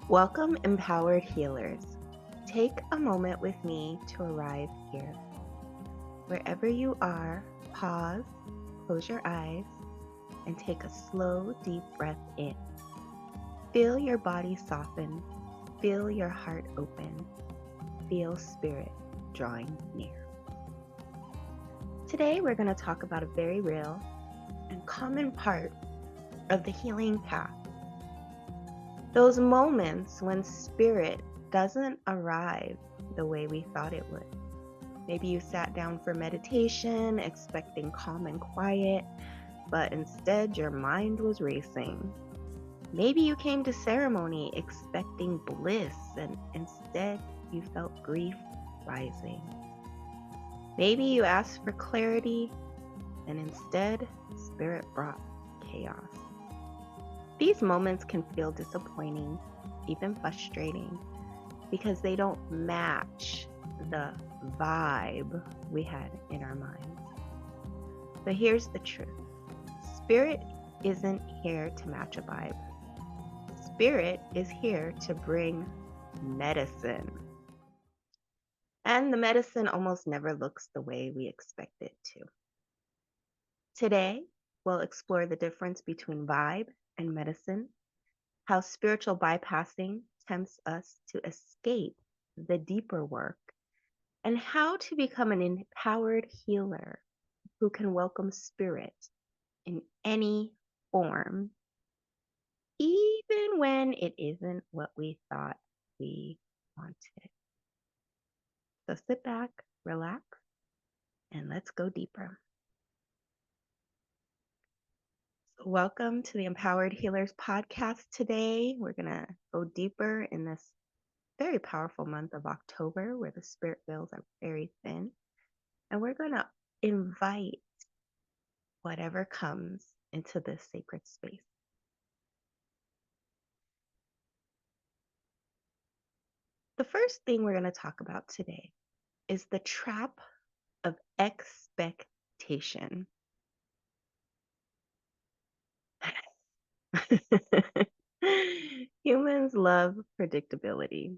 Welcome, empowered healers. Take a moment with me to arrive here. Wherever you are, pause, close your eyes, and take a slow, deep breath in. Feel your body soften. Feel your heart open. Feel spirit drawing near. Today, we're going to talk about a very real and common part of the healing path. Those moments when spirit doesn't arrive the way we thought it would. Maybe you sat down for meditation expecting calm and quiet, but instead your mind was racing. Maybe you came to ceremony expecting bliss, and instead you felt grief rising. Maybe you asked for clarity, and instead spirit brought chaos. These moments can feel disappointing, even frustrating, because they don't match the vibe we had in our minds. But here's the truth. Spirit isn't here to match a vibe. Spirit is here to bring medicine. And the medicine almost never looks the way we expect it to. Today, we'll explore the difference between vibe and medicine, how spiritual bypassing tempts us to escape the deeper work, and how to become an empowered healer who can welcome spirit in any form, even when it isn't what we thought we wanted. So sit back, relax, and let's go deeper. So welcome to the Empowered Healers podcast today. We're going to go deeper in this very powerful month of October where the spirit veils are very thin. And we're going to invite whatever comes into this sacred space. The first thing we're going to talk about today is the trap of expectation. Humans love predictability.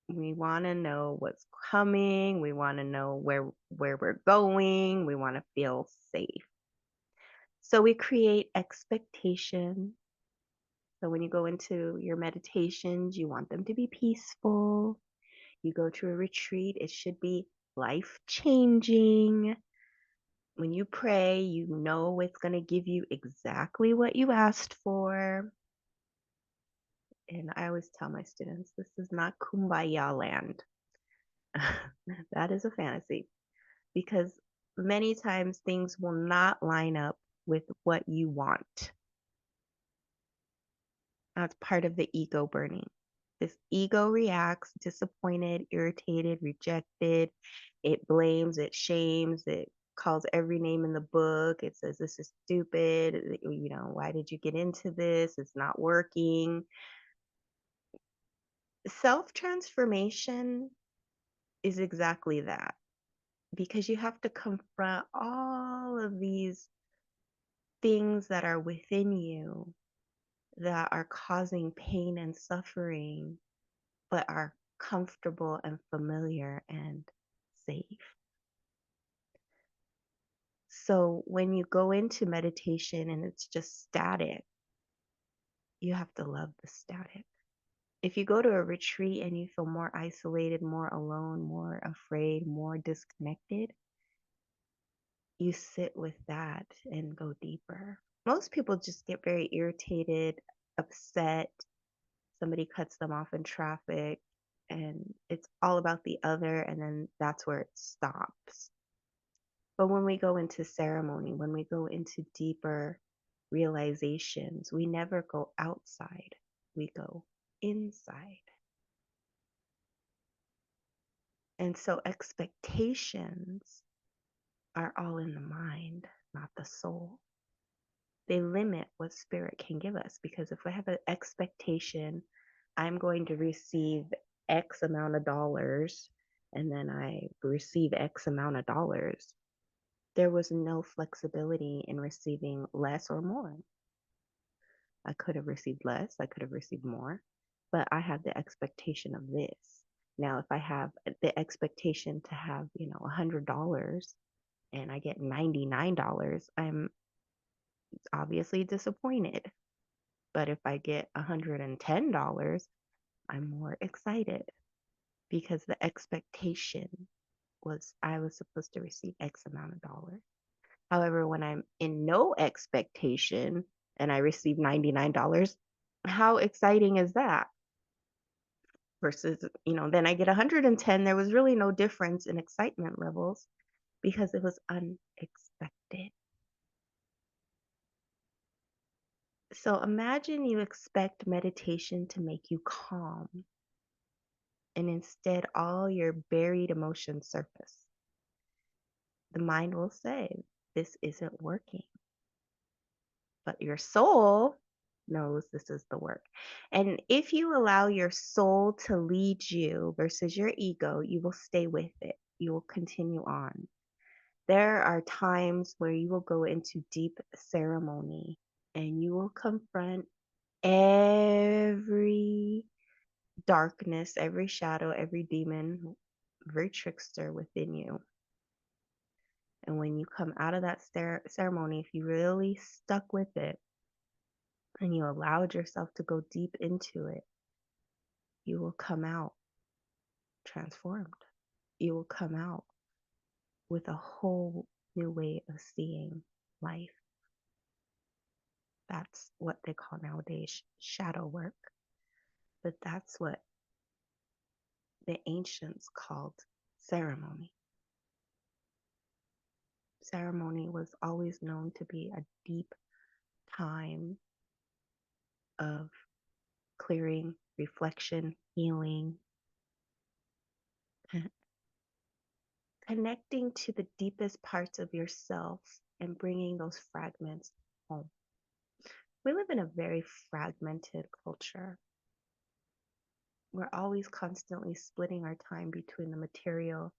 We want to know what's coming. We want to know where we're going. We want to feel safe. So we create expectation. So when you go into your meditations, you want them to be peaceful. You go to a retreat, it should be life-changing. When you pray, you know it's going to give you exactly what you asked for. And I always tell my students, this is not kumbaya land. That is a fantasy, because many times things will not line up with what you want. That's part of the ego burning. This ego reacts disappointed, irritated, rejected. It blames, it shames, it calls every name in the book. It says, this is stupid. Why did you get into this? It's not working. Self-transformation is exactly that, because you have to confront all of these things that are within you that are causing pain and suffering, but are comfortable and familiar and safe. So when you go into meditation and it's just static, you have to love the static. If you go to a retreat and you feel more isolated, more alone, more afraid, more disconnected, you sit with that and go deeper. Most people just get very irritated, upset. Somebody cuts them off in traffic, and it's all about the other, and then that's where it stops. But when we go into ceremony, when we go into deeper realizations, we never go outside, we go inside. And so expectations are all in the mind, not the soul. They limit what spirit can give us, because if I have an expectation, I'm going to receive X amount of dollars, and then I receive X amount of dollars, there was no flexibility in receiving less or more. I could have received less, I could have received more. but I have the expectation of this. Now, if I have the expectation to have, $100 and I get $99, I'm obviously disappointed. But if I get $110, I'm more excited because the expectation was I was supposed to receive X amount of dollars. However, when I'm in no expectation and I receive $99, how exciting is that? Versus, then I get 110. There was really no difference in excitement levels because it was unexpected. So imagine you expect meditation to make you calm, and instead all your buried emotions surface. The mind will say, this isn't working. But your soul knows this is the work. And if you allow your soul to lead you versus your ego, you will stay with it. You will continue on. There are times where you will go into deep ceremony and you will confront every darkness, every shadow, every demon, every trickster within you. And when you come out of that ceremony, if you really stuck with it and you allowed yourself to go deep into it, you will come out transformed. You will come out with a whole new way of seeing life. That's what they call nowadays shadow work. But that's what the ancients called ceremony. Ceremony was always known to be a deep time of clearing, reflection, healing, connecting to the deepest parts of yourself and bringing those fragments home. We live in a very fragmented culture. We're always constantly splitting our time between the material,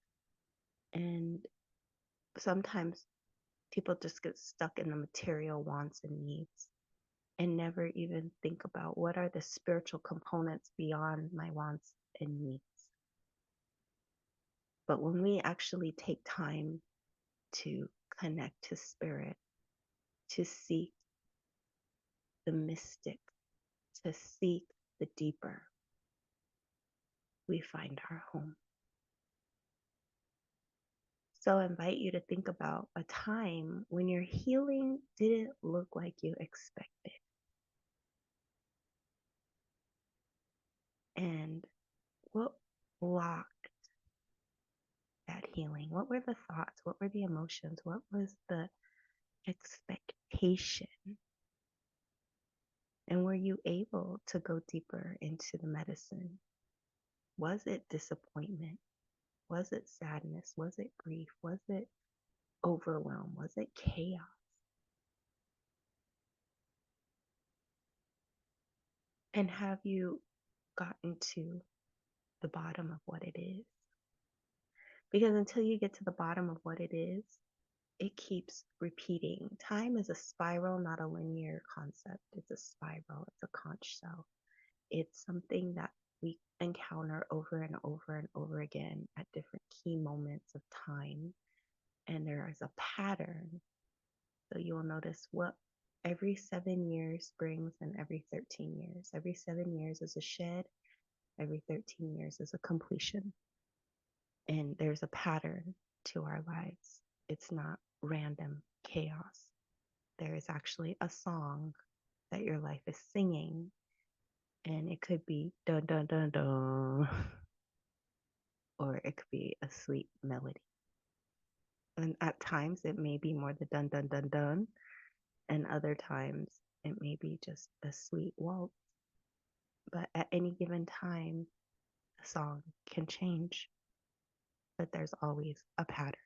and sometimes people just get stuck in the material wants and needs and never even think about what are the spiritual components beyond my wants and needs. But when we actually take time to connect to spirit, to seek the mystic, to seek the deeper, we find our home. So I invite you to think about a time when your healing didn't look like you expected. And what blocked that healing? What were the thoughts? What were the emotions? What was the expectation? And were you able to go deeper into the medicine? Was it disappointment? Was it sadness? Was it grief? Was it overwhelm? Was it chaos? And have you gotten to the bottom of what it is? Because until you get to the bottom of what it is, it keeps repeating. Time is a spiral, not a linear concept. It's a spiral, it's a conch shell. It's something that we encounter over and over and over again at different key moments of time. And there is a pattern. So you will notice what every 7 years brings and every 13 years. Every 7 years is a shed, every 13 years is a completion. And there's a pattern to our lives. It's not random chaos. There is actually a song that your life is singing, and it could be dun dun dun dun, or it could be a sweet melody. And at times it may be more the dun dun dun dun, and other times it may be just a sweet waltz. But at any given time, the song can change, but there's always a pattern.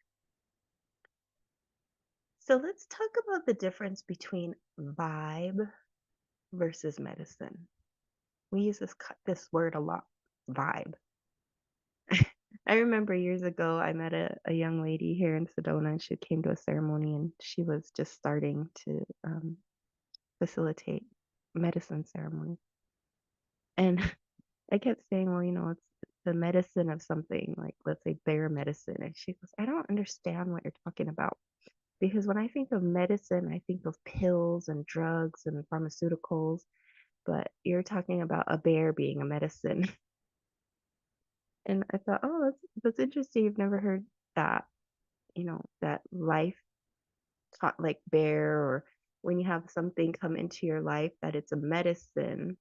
So let's talk about the difference between vibe versus medicine. We use this word a lot, vibe. I remember years ago, I met a young lady here in Sedona, and she came to a ceremony, and she was just starting to facilitate medicine ceremony. And I kept saying, well, it's the medicine of something, like let's say bear medicine. And she goes, I don't understand what you're talking about. Because when I think of medicine, I think of pills and drugs and pharmaceuticals, but you're talking about a bear being a medicine. And I thought, oh, that's interesting. You've never heard that, that life taught like bear, or when you have something come into your life that it's a medicine.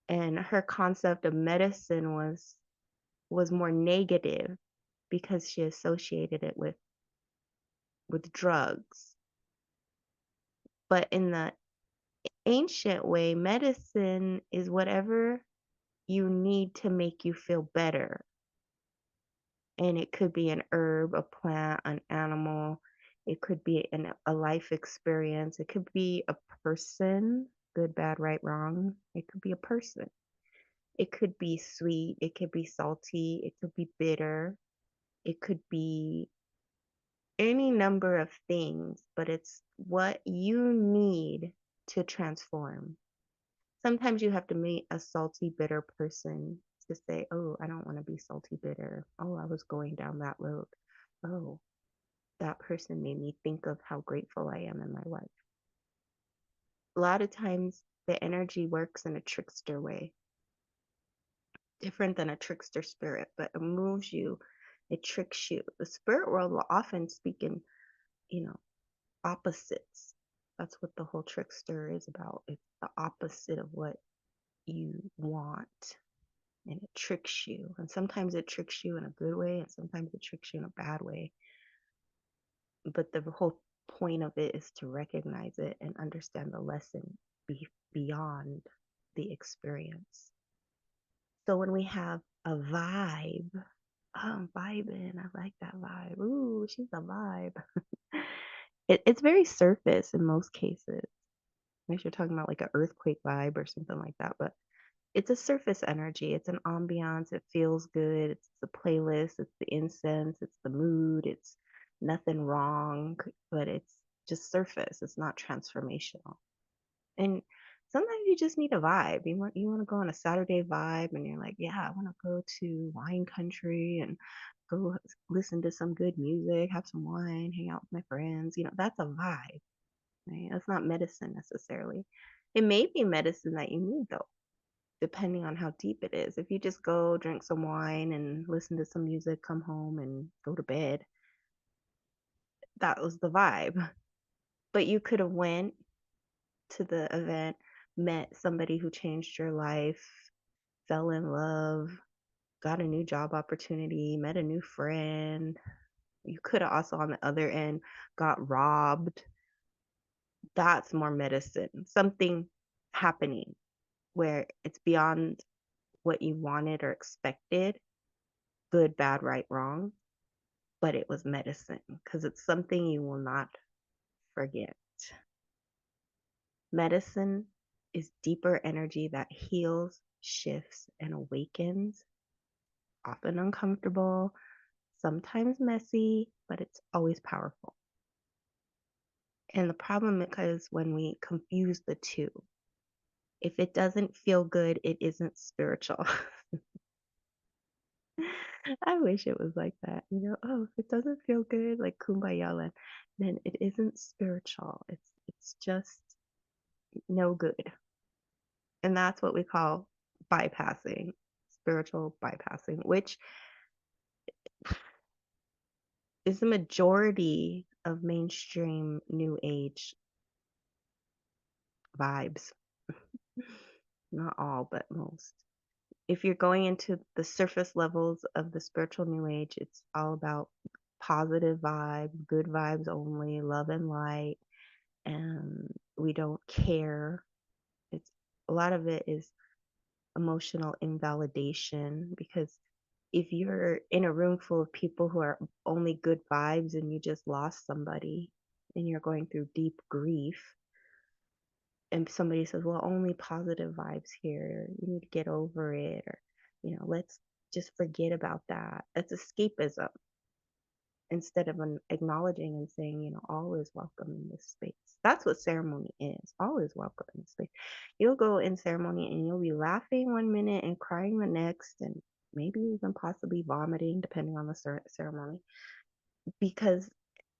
And her concept of medicine was more negative because she associated it with drugs. But in the ancient way, medicine is whatever you need to make you feel better. And it could be an herb, a plant, an animal. It could be a life experience. It could be a person, good, bad, right, wrong. It could be a person. It could be sweet. It could be salty. It could be bitter. It could be any number of things, but it's what you need to transform. Sometimes you have to meet a salty, bitter person to say, oh, I don't want to be salty, bitter. Oh, I was going down that road. Oh, that person made me think of how grateful I am in my life. A lot of times the energy works in a trickster way, different than a trickster spirit, but it moves you, it tricks you. The spirit world will often speak in, you know, opposites. That's what the whole trickster is about. It's the opposite of what you want. And it tricks you. And sometimes it tricks you in a good way, and sometimes it tricks you in a bad way. But the whole point of it is to recognize it and understand the lesson beyond the experience. So when we have a vibe, oh, I'm vibing, I like that vibe. Ooh, she's a vibe. It's very surface in most cases. Unless you're talking about like an earthquake vibe or something like that. But it's a surface energy. It's an ambiance. It feels good. It's the playlist. It's the incense. It's the mood. It's nothing wrong, but it's just surface. It's not transformational. And sometimes you just need a vibe. You want to go on a Saturday vibe, and you're like, yeah, I want to go to wine country and go listen to some good music, have some wine, hang out with my friends. That's a vibe, right? That's not medicine necessarily. It may be medicine that you need though, depending on how deep it is. If you just go drink some wine and listen to some music, come home and go to bed, that was the vibe. But you could have went to the event, met somebody who changed your life, fell in love, got a new job opportunity, met a new friend. You could have also on the other end got robbed. That's more medicine. Something happening where it's beyond what you wanted or expected, good, bad, right, wrong, but it was medicine because it's something you will not forget. Medicine is deeper energy that heals, shifts, and awakens, often uncomfortable, sometimes messy, but it's always powerful. And the problem is when we confuse the two. If it doesn't feel good, it isn't spiritual. I wish it was like that. Oh, if it doesn't feel good, like kumbaya land, then it isn't spiritual. It's just no good. And that's what we call bypassing, spiritual bypassing, which is the majority of mainstream new age vibes. Not all, but most. If you're going into the surface levels of the spiritual new age, it's all about positive vibe, good vibes only, love and light, and we don't care. It's a lot of it is emotional invalidation, because if you're in a room full of people who are only good vibes and you just lost somebody and you're going through deep grief, and somebody says, well, only positive vibes here, you need to get over it, or let's just forget about that. That's escapism. instead of acknowledging and saying, all is welcome in this space. That's what ceremony is. All is welcome in this space. You'll go in ceremony and you'll be laughing one minute and crying the next, and maybe even possibly vomiting, depending on the ceremony, because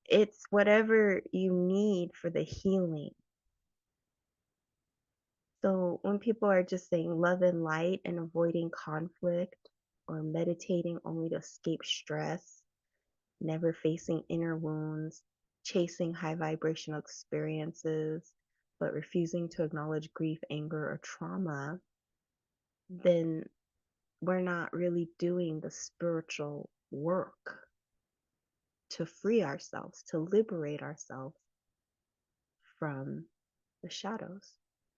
it's whatever you need for the healing. So when people are just saying love and light and avoiding conflict, or meditating only to escape stress, never facing inner wounds, chasing high vibrational experiences, but refusing to acknowledge grief, anger, or trauma, then we're not really doing the spiritual work to free ourselves, to liberate ourselves from the shadows,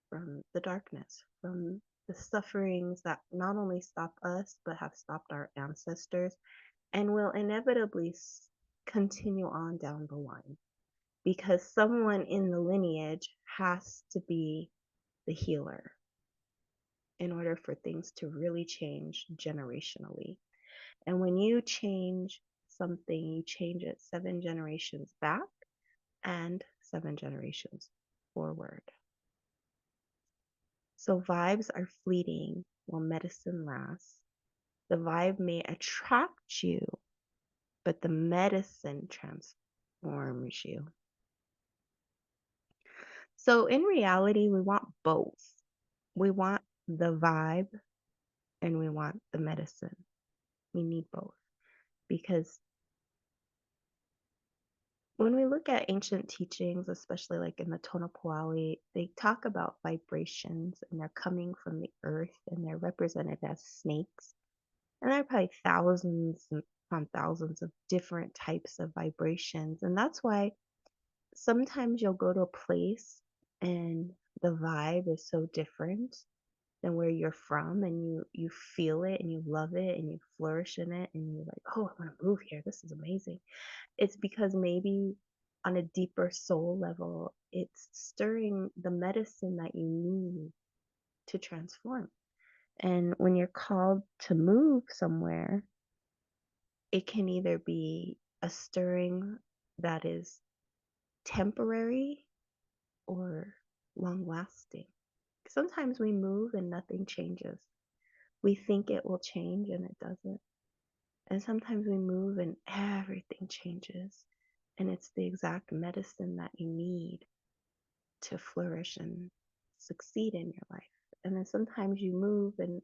from the darkness, from the sufferings that not only stop us, but have stopped our ancestors and will inevitably continue on down the line, because someone in the lineage has to be the healer in order for things to really change generationally. And when you change something, you change it 7 generations back and 7 generations forward. So vibes are fleeting while medicine lasts. The vibe may attract you, but the medicine transforms you. So in reality, we want both. We want the vibe and we want the medicine. We need both, because when we look at ancient teachings, especially like in the Tonopoali, they talk about vibrations and they're coming from the earth and they're represented as snakes. And there are probably thousands upon thousands of different types of vibrations. And that's why sometimes you'll go to a place and the vibe is so different than where you're from, and you feel it and you love it and you flourish in it and you're like, oh, I want to move here, this is amazing. It's because maybe on a deeper soul level, it's stirring the medicine that you need to transform. And when you're called to move somewhere, it can either be a stirring that is temporary or long lasting. Sometimes we move and nothing changes. We think it will change and it doesn't. And sometimes we move and everything changes. And it's the exact medicine that you need to flourish and succeed in your life. And then sometimes you move and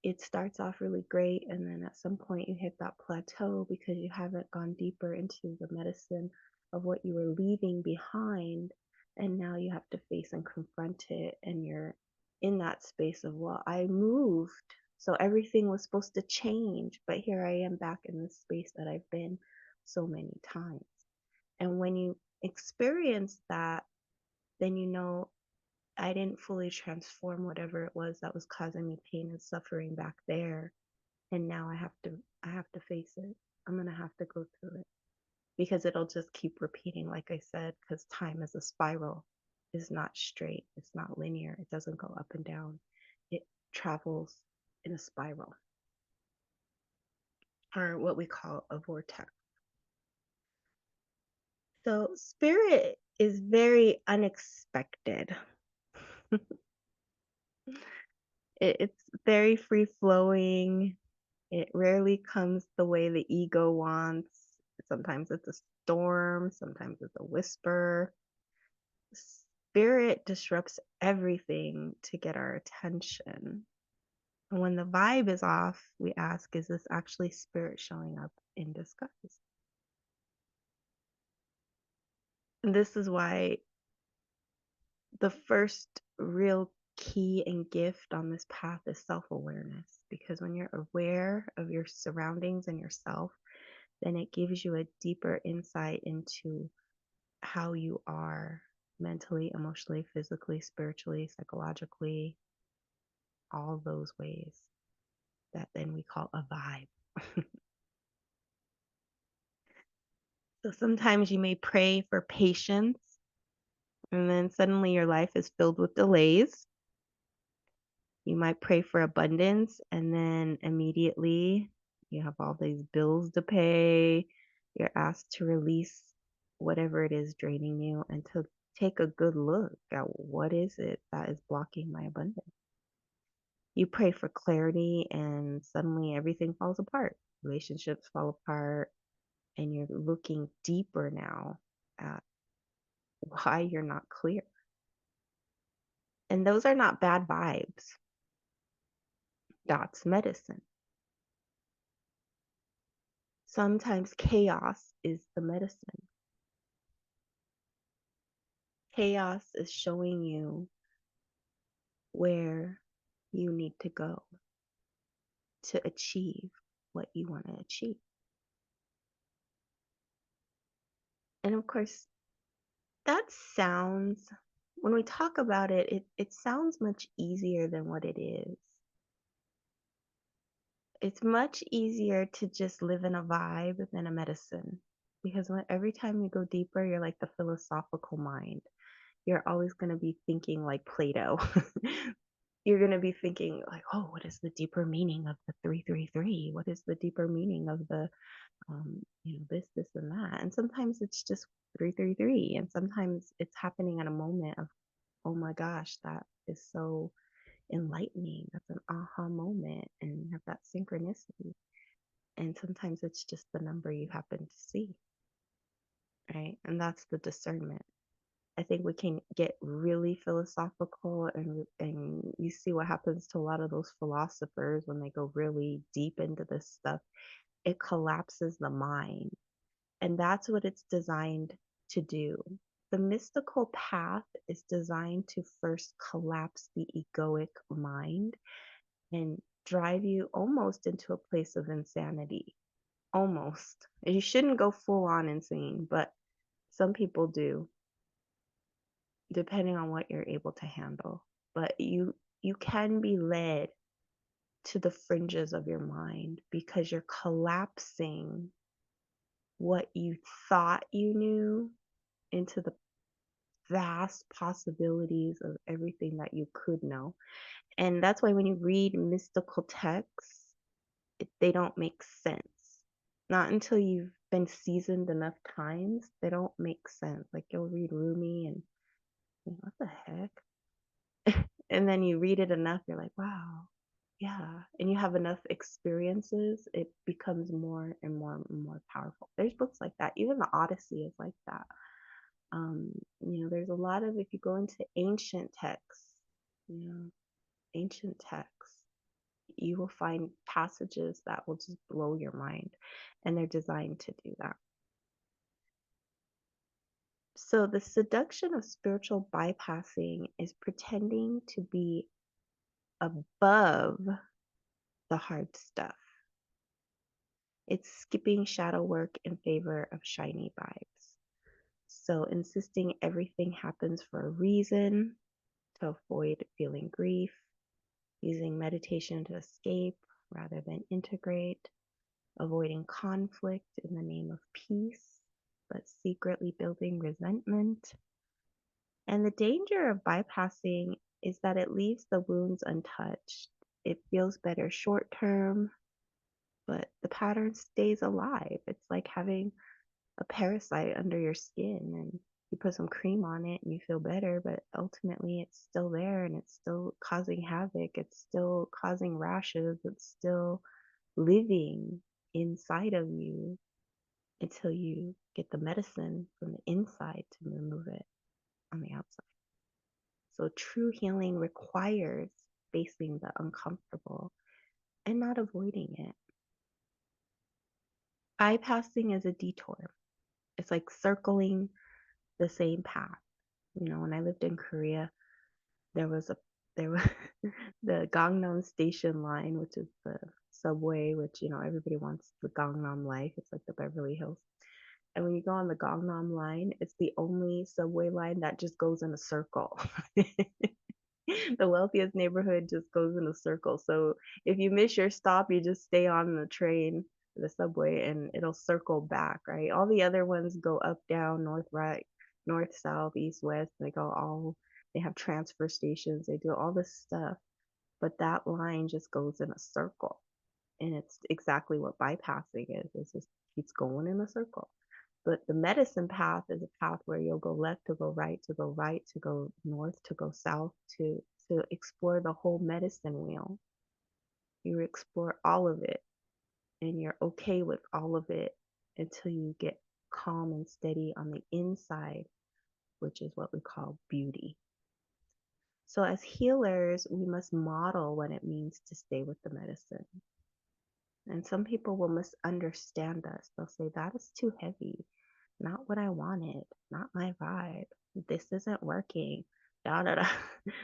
it starts off really great, and then at some point you hit that plateau because you haven't gone deeper into the medicine of what you were leaving behind, and now you have to face and confront it, and you're in that space of, well, I moved, so everything was supposed to change, but here I am back in this space that I've been so many times. And when you experience that, then you know, I didn't fully transform whatever it was that was causing me pain and suffering back there. And now I have to face it. I'm going to have to go through it, because it'll just keep repeating, like I said, because time is a spiral. It's not straight. It's not linear. It doesn't go up and down. It travels in a spiral, or what we call a vortex. So spirit is very unexpected. It's very free flowing. It rarely comes the way the ego wants. Sometimes it's a storm, sometimes it's a whisper. Spirit disrupts everything to get our attention. And when the vibe is off, we ask, is this actually spirit showing up in disguise? And this is why the first real key and gift on this path is self-awareness, because when you're aware of your surroundings and yourself, then it gives you a deeper insight into how you are mentally, emotionally, physically, spiritually, psychologically, all those ways that then we call a vibe. So sometimes you may pray for patience, and then suddenly your life is filled with delays. You might pray for abundance, and then immediately you have all these bills to pay, You're asked to release whatever it is draining you and to take a good look at what is it that is blocking my abundance. You pray for clarity and suddenly everything falls apart. Relationships fall apart and you're looking deeper now at why you're not clear. And those are not bad vibes. That's medicine. Sometimes chaos is the medicine. Chaos is showing you where you need to go to achieve what you want to achieve. And of course, that sounds, when we talk about it, it sounds much easier than what it is. It's much easier to just live in a vibe than a medicine. Because every time you go deeper, you're like the philosophical mind. You're always going to be thinking like Plato. You're going to be thinking like, oh, what is the deeper meaning of the 333? What is the deeper meaning of the this and that? And sometimes it's just 333, and sometimes it's happening at a moment of, oh my gosh, that is so enlightening. That's an aha moment, and you have that synchronicity. And sometimes it's just the number you happen to see, right? And that's the discernment. I think we can get really philosophical, and you see what happens to a lot of those philosophers when they go really deep into this stuff. It collapses the mind. And that's what it's designed to do. The mystical path is designed to first collapse the egoic mind and drive you almost into a place of insanity. Almost. You shouldn't go full on insane, but some people do, depending on what you're able to handle. But you can be led to the fringes of your mind because you're collapsing what you thought you knew into the vast possibilities of everything that you could know. And that's why when you read mystical texts, they don't make sense. Not until you've been seasoned enough times, they don't make sense. Like you'll read Rumi and what the heck? And then you read it enough, you're like, wow, yeah. And you have enough experiences, it becomes more and more and more powerful. There's books like that. Even the Odyssey is like that. There's a lot of, if you go into ancient texts, ancient texts, you will find passages that will just blow your mind, and they're designed to do that. So the seduction of spiritual bypassing is pretending to be above the hard stuff. It's skipping shadow work in favor of shiny vibes. So insisting everything happens for a reason, to avoid feeling grief, using meditation to escape rather than integrate, avoiding conflict in the name of peace, but secretly building resentment. And the danger of bypassing is that it leaves the wounds untouched. It feels better short term, but the pattern stays alive. It's like having a parasite under your skin, and you put some cream on it and you feel better, but ultimately it's still there and it's still causing havoc. It's still causing rashes. It's still living inside of you until you get the medicine from the inside to remove it on the outside. So true healing requires facing the uncomfortable and not avoiding it. Bypassing is a detour. It's like circling the same path. When I lived in Korea, there was the Gangnam Station line, which is the subway, which everybody wants the Gangnam life. It's like the Beverly Hills. And when you go on the Gangnam line, it's the only subway line that just goes in a circle. The wealthiest neighborhood just goes in a circle. So if you miss your stop, you just stay on the train, the subway, and it'll circle back, right? All the other ones go up, down, north, right, north, south, east, west. They have transfer stations. They do all this stuff. But that line just goes in a circle. And it's exactly what bypassing is. It just keeps going in a circle. But the medicine path is a path where you'll go left to go right, to go right, to go north, to go south, to explore the whole medicine wheel. You explore all of it, and you're okay with all of it until you get calm and steady on the inside, which is what we call beauty. So as healers, we must model what it means to stay with the medicine. And some people will misunderstand us. They'll say, that is too heavy. Not what I wanted. Not my vibe. This isn't working. Da, da, da.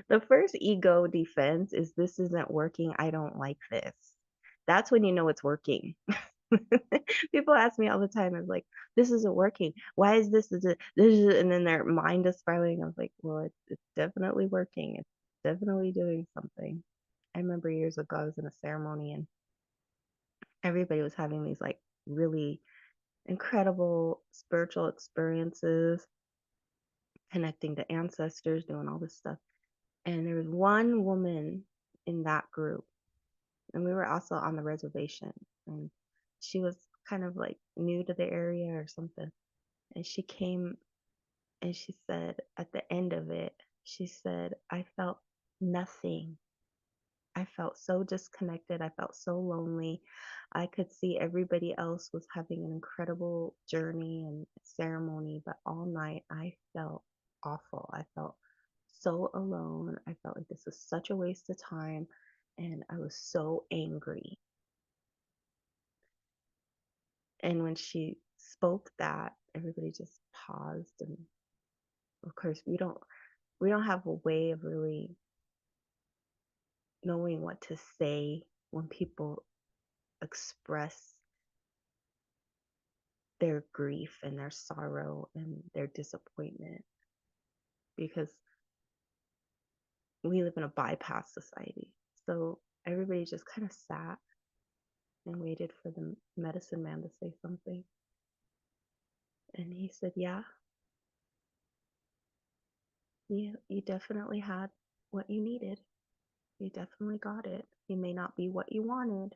The first ego defense is, this isn't working. I don't like this. That's when you know it's working. People ask me all the time, I'm like, this isn't working. Why is this? And then their mind is spiraling. I was like, well, it's definitely working. It's definitely doing something. I remember years ago, I was in a ceremony and everybody was having these like really incredible spiritual experiences, connecting to ancestors, doing all this stuff. And there was one woman in that group, and we were also on the reservation, and she was kind of like new to the area or something. And she came and she said at the end of it, she said, I felt nothing. I felt so disconnected. I felt so lonely. I could see everybody else was having an incredible journey and ceremony, but all night I felt awful. I felt so alone. I felt like this was such a waste of time. And I was so angry. And when she spoke that, everybody just paused. And of course, we don't have a way of really knowing what to say when people express their grief and their sorrow and their disappointment, because we live in a bypass society. So everybody just kind of sat and waited for the medicine man to say something. And he said, yeah, you definitely had what you needed. You definitely got it. It may not be what you wanted,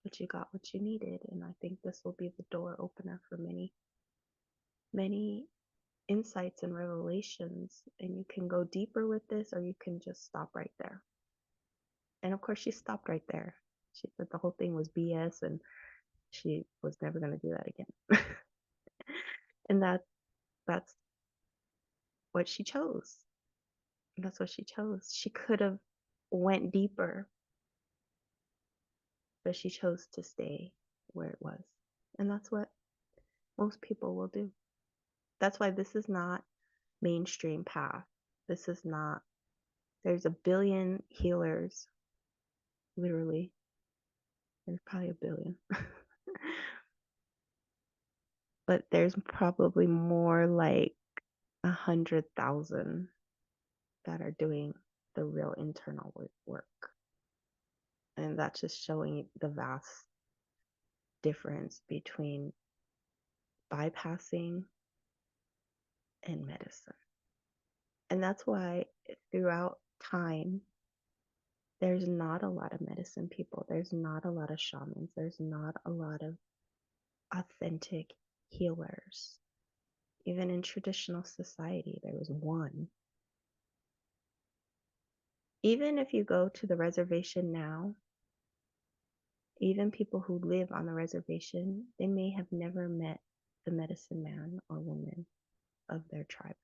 but you got what you needed. And I think this will be the door opener for many, many insights and revelations. And you can go deeper with this, or you can just stop right there. And of course, she stopped right there. She said the whole thing was BS and she was never going to do that again. And that's what she chose. That's what she chose. She could have went deeper, but she chose to stay where it was. And that's what most people will do. That's why this is not mainstream path. This is not, there's a billion healers, literally. There's probably a billion. But there's probably more like 100,000 that are doing the real internal work. And that's just showing the vast difference between bypassing and medicine. And that's why throughout time, there's not a lot of medicine people. There's not a lot of shamans. There's not a lot of authentic healers. Even in traditional society, there was one. Even if you go to the reservation now, even people who live on the reservation, they may have never met the medicine man or woman of their tribe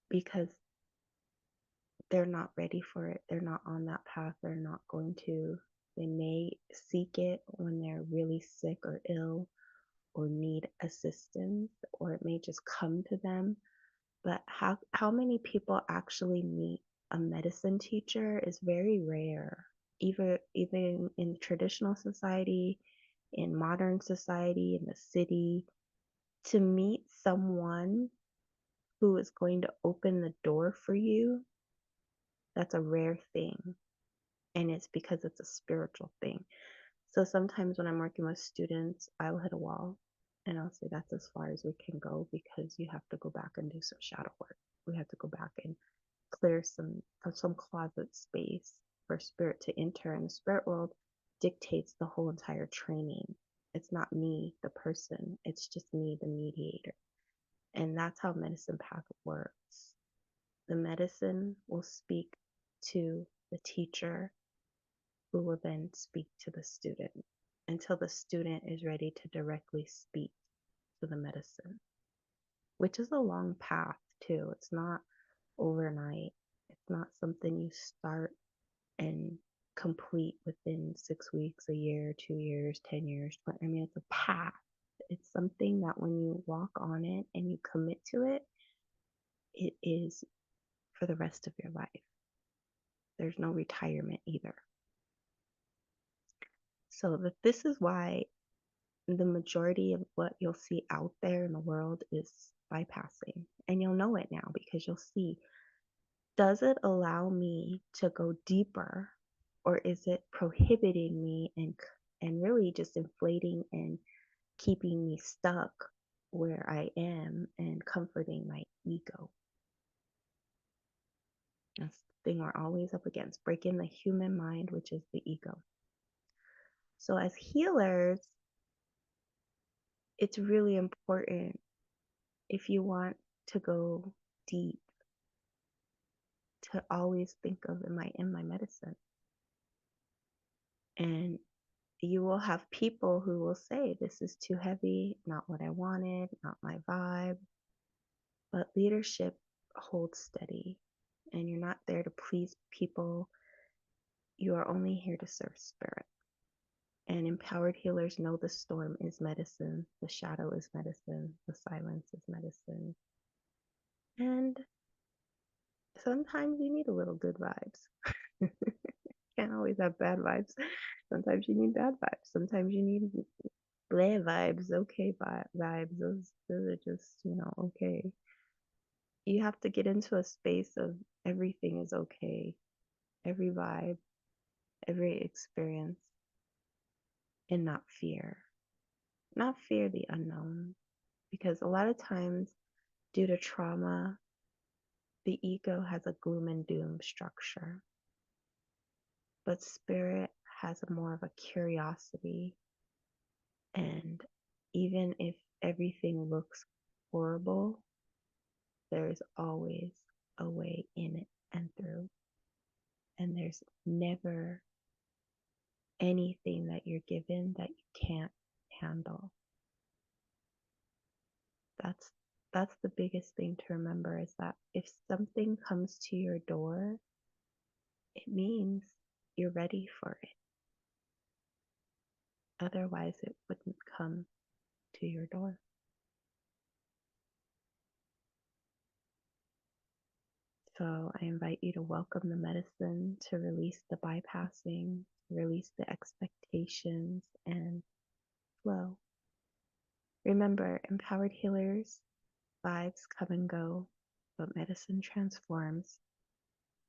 because they're not ready for it. They're not on that path. They're not going to. They may seek it when they're really sick or ill or need assistance, or it may just come to them. But how many people actually meet a medicine teacher is very rare. Even in traditional society, in modern society, in the city, to meet someone who is going to open the door for you, that's a rare thing. And it's because it's a spiritual thing. So sometimes when I'm working with students, I'll hit a wall and I'll say that's as far as we can go, because you have to go back and do some shadow work. We have to go back and clear some closet space for spirit to enter, and the spirit world dictates the whole entire training. It's not me, the person, it's just me, the mediator. And that's how medicine path works. The medicine will speak to the teacher, who will then speak to the student until the student is ready to directly speak to the medicine, which is a long path too. It's not overnight. It's not something you start and complete within 6 weeks, a year, 2 years, 10 years. I mean, it's a path. It's something that when you walk on it and you commit to it, it is for the rest of your life. There's no retirement either. So this is why the majority of what you'll see out there in the world is bypassing. And you'll know it now because you'll see, does it allow me to go deeper, or is it prohibiting me and really just inflating and keeping me stuck where I am and comforting my ego? That's the thing we're always up against, breaking the human mind, which is the ego. So as healers, it's really important, if you want to go deep, to always think of, am I in my medicine? And you will have people who will say, this is too heavy, not what I wanted, not my vibe. But leadership holds steady, and you're not there to please people. You are only here to serve spirit. And empowered healers know the storm is medicine, the shadow is medicine, the silence is medicine. And sometimes you need a little good vibes. Can't always have bad vibes. Sometimes you need bad vibes. Sometimes you need blah vibes, okay vibes. Those are just, okay. You have to get into a space of everything is okay, every vibe, every experience, and not fear. Not fear the unknown. Because a lot of times, due to trauma, the ego has a gloom and doom structure. But spirit has more of a curiosity. And even if everything looks horrible, there's always a way in it and through. And there's never anything that you're given that you can't handle. That's the biggest thing to remember, is that if something comes to your door, it means you're ready for it. Otherwise, it wouldn't come to your door. So I invite you to welcome the medicine, to release the bypassing, release the expectations, and flow. Remember, empowered healers, vibes come and go, but medicine transforms.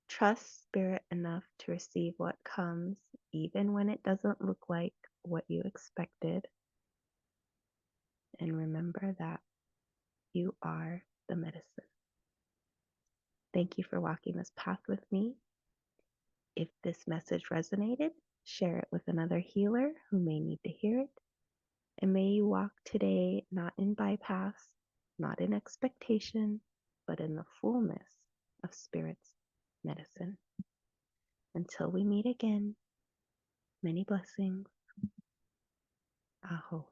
Trust spirit enough to receive what comes, even when it doesn't look like what you expected. And remember that you are the medicine. Thank you for walking this path with me. If this message resonated, share it with another healer who may need to hear it. And may you walk today not in bypass, not in expectation, but in the fullness of Spirit's medicine. Until we meet again, many blessings. Aho.